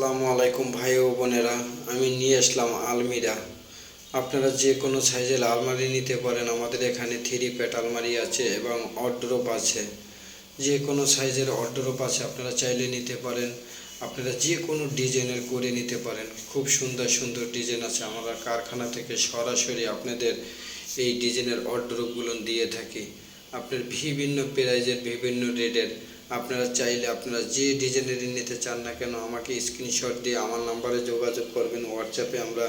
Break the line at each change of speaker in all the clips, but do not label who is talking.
আসসালামু আলাইকুম ভাই ও বোনেরা, আমি নিয়ে আসলাম আলমিরা। আপনারা যে কোনো সাইজের আলমারি নিতে পারেন। আমাদের এখানে 3 প্যাট আলমারি আছে এবং ওয়ারড্রোব আছে। যে কোনো সাইজের ওয়ারড্রোব আছে, আপনারা চাইলে নিতে পারেন। আপনারা যে কোনো ডিজাইনের করে নিতে পারেন। খুব সুন্দর সুন্দর ডিজাইন আছে। আমরা কারখানা থেকে সরাসরি আপনাদের এই ডিজাইনের ওয়ারড্রোবগুলো দিয়ে থাকি। আপনার বিভিন্ন প্রাইজের বিভিন্ন রেটের। আপনারা চাইলে আপনারা যে ডিজাইনেরই নিতে চান না কেন, আমাকে স্ক্রিনশট দিয়ে আমার নাম্বারে যোগাযোগ করবেন। হোয়াটসঅ্যাপে আমরা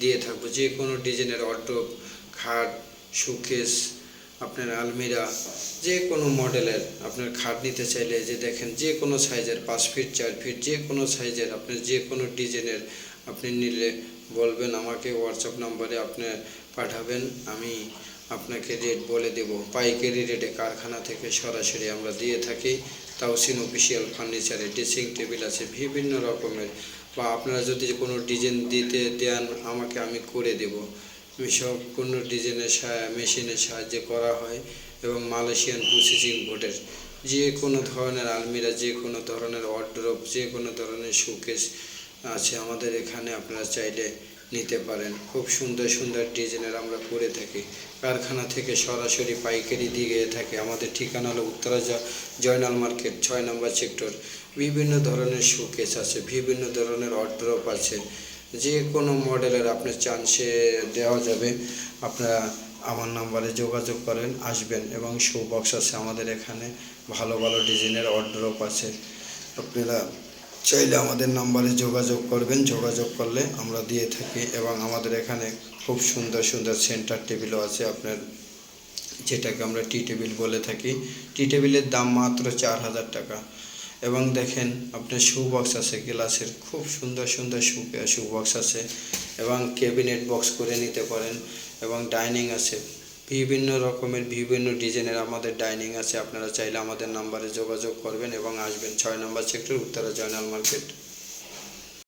দিয়ে থাকবো যে কোনো ডিজাইনের ওয়ারড্রোব, খাট, শোকেস, আপনার আলমিরা, যে কোনো মডেলের আপনার খাট নিতে চাইলে যে দেখেন, যে কোনো সাইজের 5 ফিট 4 ফিট যে কোনো সাইজের আপনার যে কোনো ডিজাইনের আপনি নিলে বলবেন আমাকে। হোয়াটসঅ্যাপ নাম্বারে আপনি পাঠাবেন, আমি আপনাকে রেট বলে দেব। পাইকারি রেটে কারখানা থেকে সরাসরি আমরা দিয়ে থাকি। তাওসিন অফিসিয়াল ফার্নিচারে ড্রেসিং টেবিল আছে বিভিন্ন রকমের। বা আপনারা যদি কোনো ডিজাইন দিতে দেন আমাকে, আমি করে দেব। সম্পূর্ণ ডিজাইনের মেশিনের সাহায্যে করা হয় এবং মালয়েশিয়ান প্রসেসিং বোর্ডের। যে কোনো ধরনের আলমিরা, যে কোনো ধরনের ওয়ারড্রোব, যে কোনো ধরনের শোকেস আছে আমাদের এখানে। আপনারা চাইলে নিতে পারেন। খুব সুন্দর সুন্দর ডিজাইনের আমরা করে থাকি। কারখানা থেকে সরাসরি পাইকারি দিয়ে থাকে। আমাদের ঠিকানা হলো উত্তরা জয়নাল মার্কেট 6 নম্বর সেক্টর। বিভিন্ন ধরনের শোকেস আছে, বিভিন্ন ধরনের ওয়ারড্রোব আছে। যে কোনো মডেলের আপনি চান সে দেওয়া যাবে। আপনারা আমার নাম্বারে যোগাযোগ করেন, আসবেন। এবং শো বক্স আছে আমাদের এখানে, ভালো ভালো ডিজাইনের ওয়ারড্রোব আছে। আপনারা চাইলে আমাদের নাম্বারে যোগাযোগ করবেন। যোগাযোগ করলে আমরা দিয়ে থাকি। এবং আমাদের এখানে খুব সুন্দর সুন্দর সেন্টার টেবিলও আছে আপনার, যেটাকে আমরা টি টেবিল বলে থাকি। টি টেবিলের দাম মাত্র 4000 টাকা। এবং দেখেন আপনার শু বক্স আছে গ্লাসের, খুব সুন্দর সুন্দর শু বক্স আছে। এবং ক্যাবিনেট বক্স করে নিতে পারেন। এবং ডাইনিং আছে বিভিন্ন রকমের, বিভিন্ন ডিজাইনের আমাদের ডাইনিং আছে। আপনারা চাইলে আমাদের নাম্বারে যোগাযোগ করবেন এবং আসবেন। 6 নম্বর সেক্টর, উত্তরা জয়নাল মার্কেট।